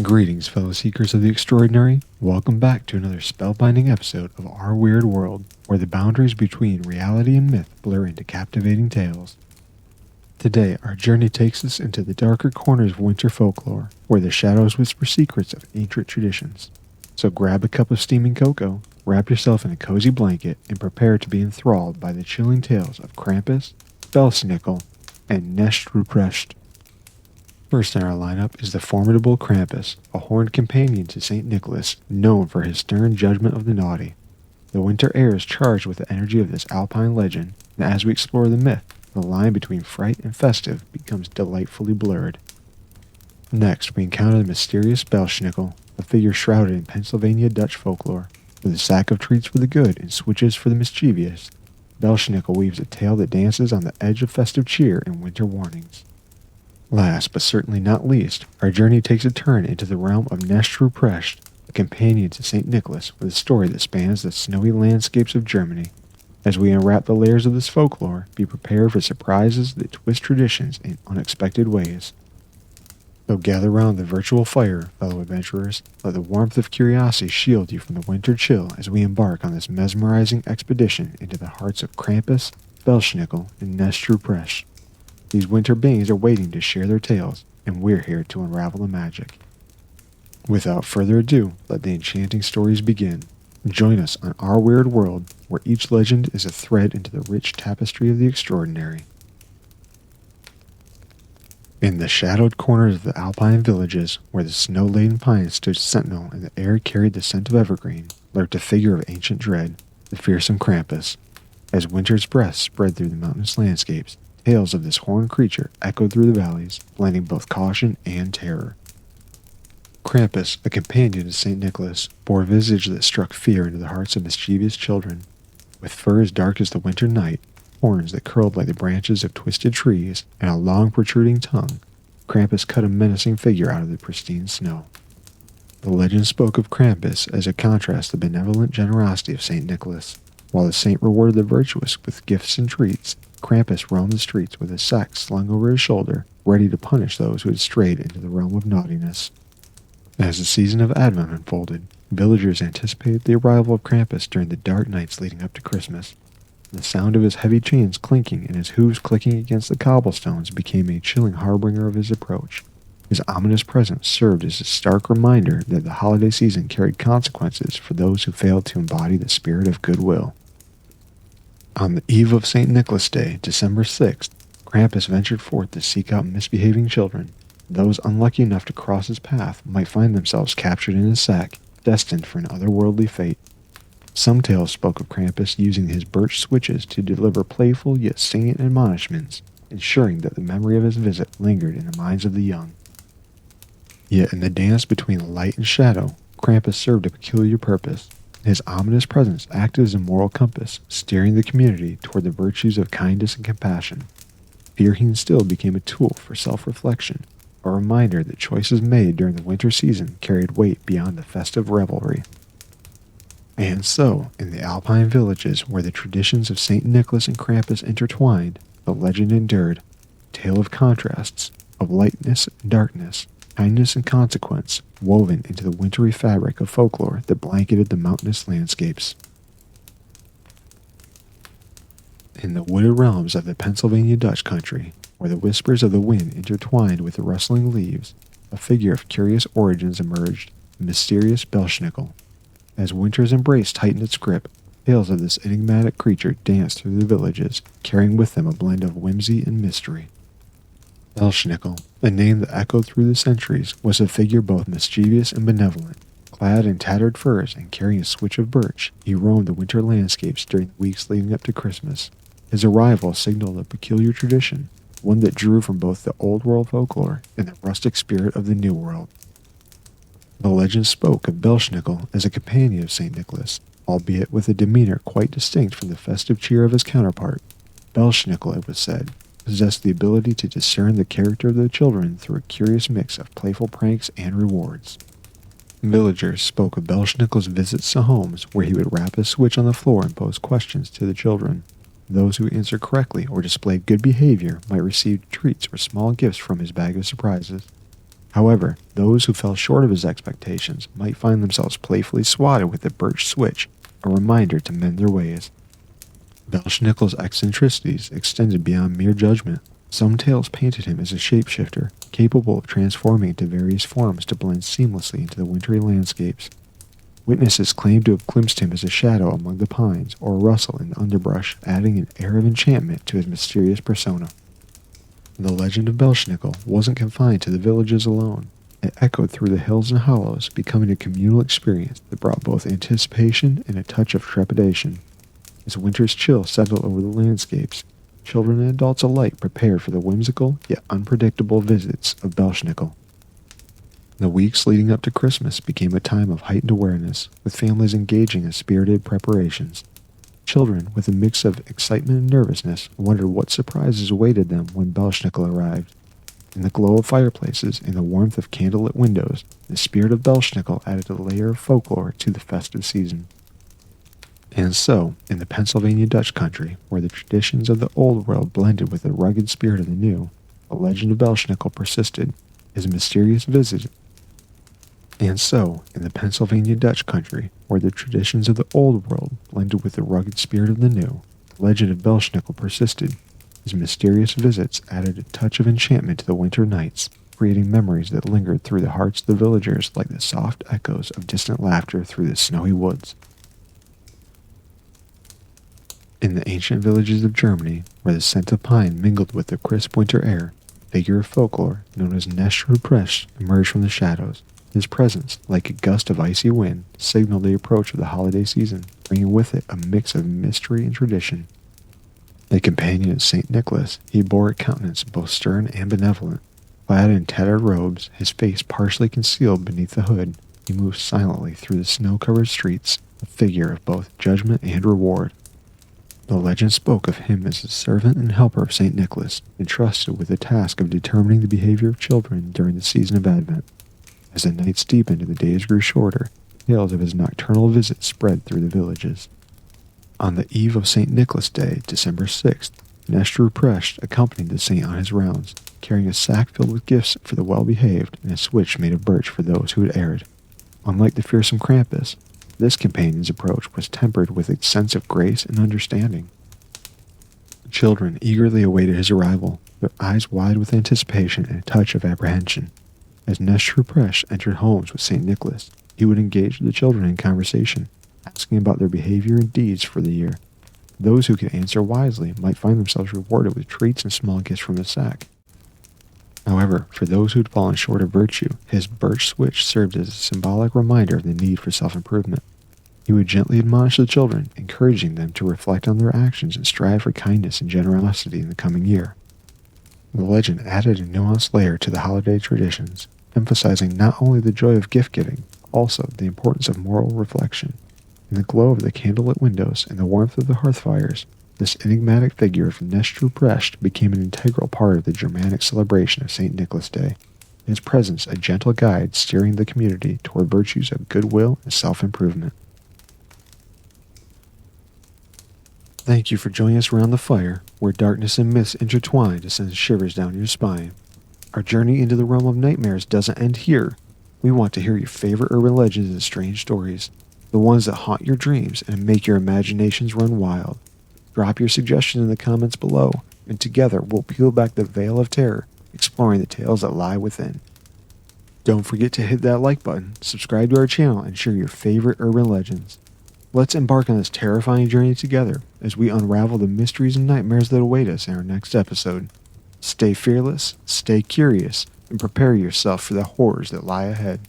Greetings, fellow seekers of the extraordinary. Welcome back to another spellbinding episode of Our Weird World, where the boundaries between reality and myth blur into captivating tales. Today, our journey takes us into the darker corners of winter folklore, where the shadows whisper secrets of ancient traditions. So grab a cup of steaming cocoa, wrap yourself in a cozy blanket, and prepare to be enthralled by the chilling tales of Krampus, Belsnickel, and Knecht Ruprecht. First in our lineup is the formidable Krampus, a horned companion to St. Nicholas, known for his stern judgment of the naughty. The winter air is charged with the energy of this Alpine legend, and as we explore the myth, the line between fright and festive becomes delightfully blurred. Next, we encounter the mysterious Belsnickel, a figure shrouded in Pennsylvania Dutch folklore. With a sack of treats for the good and switches for the mischievous, Belsnickel weaves a tale that dances on the edge of festive cheer and winter warnings. Last, but certainly not least, our journey takes a turn into the realm of Knecht Ruprecht, a companion to St. Nicholas with a story that spans the snowy landscapes of Germany. As we unwrap the layers of this folklore, be prepared for surprises that twist traditions in unexpected ways. So gather round the virtual fire, fellow adventurers. Let the warmth of curiosity shield you from the winter chill as we embark on this mesmerizing expedition into the hearts of Krampus, Belsnickel, and Knecht Ruprecht. These winter beings are waiting to share their tales, and we're here to unravel the magic. Without further ado, let the enchanting stories begin. Join us on Our Weird World, where each legend is a thread into the rich tapestry of the extraordinary. In the shadowed corners of the Alpine villages, where the snow-laden pines stood sentinel and the air carried the scent of evergreen, lurked a figure of ancient dread, the fearsome Krampus. As winter's breath spread through the mountainous landscapes, tales of this horned creature echoed through the valleys, blending both caution and terror. Krampus, a companion to St. Nicholas, bore a visage that struck fear into the hearts of mischievous children. With fur as dark as the winter night, horns that curled like the branches of twisted trees, and a long protruding tongue, Krampus cut a menacing figure out of the pristine snow. The legend spoke of Krampus as a contrast to the benevolent generosity of St. Nicholas. While the saint rewarded the virtuous with gifts and treats, Krampus roamed the streets with his sack slung over his shoulder, ready to punish those who had strayed into the realm of naughtiness. As the season of Advent unfolded, villagers anticipated the arrival of Krampus during the dark nights leading up to Christmas. The sound of his heavy chains clinking and his hooves clicking against the cobblestones became a chilling harbinger of his approach. His ominous presence served as a stark reminder that the holiday season carried consequences for those who failed to embody the spirit of goodwill. On the eve of St. Nicholas Day, December 6th, Krampus ventured forth to seek out misbehaving children. Those unlucky enough to cross his path might find themselves captured in his sack, destined for an otherworldly fate. Some tales spoke of Krampus using his birch switches to deliver playful yet stinging admonishments, ensuring that the memory of his visit lingered in the minds of the young. Yet in the dance between light and shadow, Krampus served a peculiar purpose. His ominous presence acted as a moral compass, steering the community toward the virtues of kindness and compassion. Fear he instilled became a tool for self-reflection, a reminder that choices made during the winter season carried weight beyond the festive revelry. And so, in the Alpine villages where the traditions of St. Nicholas and Krampus intertwined, the legend endured, a tale of contrasts, of lightness and darkness, kindness and consequence, woven into the wintry fabric of folklore that blanketed the mountainous landscapes. In the wooded realms of the Pennsylvania Dutch country, where the whispers of the wind intertwined with the rustling leaves, a figure of curious origins emerged, the mysterious Belsnickel. As winter's embrace tightened its grip, tales of this enigmatic creature danced through the villages, carrying with them a blend of whimsy and mystery. Belsnickel, a name that echoed through the centuries, was a figure both mischievous and benevolent. Clad in tattered furs and carrying a switch of birch, he roamed the winter landscapes during the weeks leading up to Christmas. His arrival signaled a peculiar tradition, one that drew from both the old world folklore and the rustic spirit of the new world. The legend spoke of Belsnickel as a companion of St. Nicholas, albeit with a demeanor quite distinct from the festive cheer of his counterpart. Belsnickel, it was said, possessed the ability to discern the character of the children through a curious mix of playful pranks and rewards. Villagers spoke of Belsnickel's visits to homes where he would rap his switch on the floor and pose questions to the children. Those who answered correctly or displayed good behavior might receive treats or small gifts from his bag of surprises. However, those who fell short of his expectations might find themselves playfully swatted with a birch switch, a reminder to mend their ways. Belsnickel's eccentricities extended beyond mere judgment. Some tales painted him as a shapeshifter, capable of transforming into various forms to blend seamlessly into the wintry landscapes. Witnesses claimed to have glimpsed him as a shadow among the pines or a rustle in the underbrush, adding an air of enchantment to his mysterious persona. The legend of Belsnickel wasn't confined to the villages alone. It echoed through the hills and hollows, becoming a communal experience that brought both anticipation and a touch of trepidation. As winter's chill settled over the landscapes, children and adults alike prepared for the whimsical yet unpredictable visits of Belsnickel. The weeks leading up to Christmas became a time of heightened awareness, with families engaging in spirited preparations. Children, with a mix of excitement and nervousness, wondered what surprises awaited them when Belsnickel arrived. In the glow of fireplaces and the warmth of candlelit windows, the spirit of Belsnickel added a layer of folklore to the festive season. And so, in the Pennsylvania Dutch country, where the traditions of the old world blended with the rugged spirit of the new, the legend of Belsnickel persisted, his mysterious visit. And so, in the Pennsylvania Dutch country, where the traditions of the old world blended with the rugged spirit of the new, the legend of Belsnickel persisted. His mysterious visits added a touch of enchantment to the winter nights, creating memories that lingered through the hearts of the villagers like the soft echoes of distant laughter through the snowy woods. In the ancient villages of Germany, where the scent of pine mingled with the crisp winter air, a figure of folklore known as Knecht Ruprecht emerged from the shadows. His presence, like a gust of icy wind, signaled the approach of the holiday season, bringing with it a mix of mystery and tradition. A companion of St. Nicholas, he bore a countenance both stern and benevolent. Clad in tattered robes, his face partially concealed beneath the hood, he moved silently through the snow-covered streets, a figure of both judgment and reward. The legend spoke of him as the servant and helper of St. Nicholas, entrusted with the task of determining the behavior of children during the season of Advent. As the nights deepened and the days grew shorter, tales of his nocturnal visits spread through the villages. On the eve of St. Nicholas Day, December 6th, Knecht Ruprecht accompanied the saint on his rounds, carrying a sack filled with gifts for the well-behaved and a switch made of birch for those who had erred. Unlike the fearsome Krampus, this companion's approach was tempered with a sense of grace and understanding. Children eagerly awaited his arrival, their eyes wide with anticipation and a touch of apprehension. As Knecht Ruprecht entered homes with St. Nicholas, he would engage the children in conversation, asking about their behavior and deeds for the year. Those who could answer wisely might find themselves rewarded with treats and small gifts from the sack. However, for those who had fallen short of virtue, his birch switch served as a symbolic reminder of the need for self-improvement. He would gently admonish the children, encouraging them to reflect on their actions and strive for kindness and generosity in the coming year. The legend added a nuanced layer to the holiday traditions, emphasizing not only the joy of gift-giving, but also the importance of moral reflection. In the glow of the candlelit windows and the warmth of the hearth fires, this enigmatic figure of Knecht Ruprecht became an integral part of the Germanic celebration of St. Nicholas Day, his presence a gentle guide steering the community toward virtues of goodwill and self-improvement. Thank you for joining us around the fire, where darkness and myths intertwine to send shivers down your spine. Our journey into the realm of nightmares doesn't end here. We want to hear your favorite urban legends and strange stories, the ones that haunt your dreams and make your imaginations run wild. Drop your suggestions in the comments below, and together we'll peel back the veil of terror, exploring the tales that lie within. Don't forget to hit that like button, subscribe to our channel, and share your favorite urban legends. Let's embark on this terrifying journey together as we unravel the mysteries and nightmares that await us in our next episode. Stay fearless, stay curious, and prepare yourself for the horrors that lie ahead.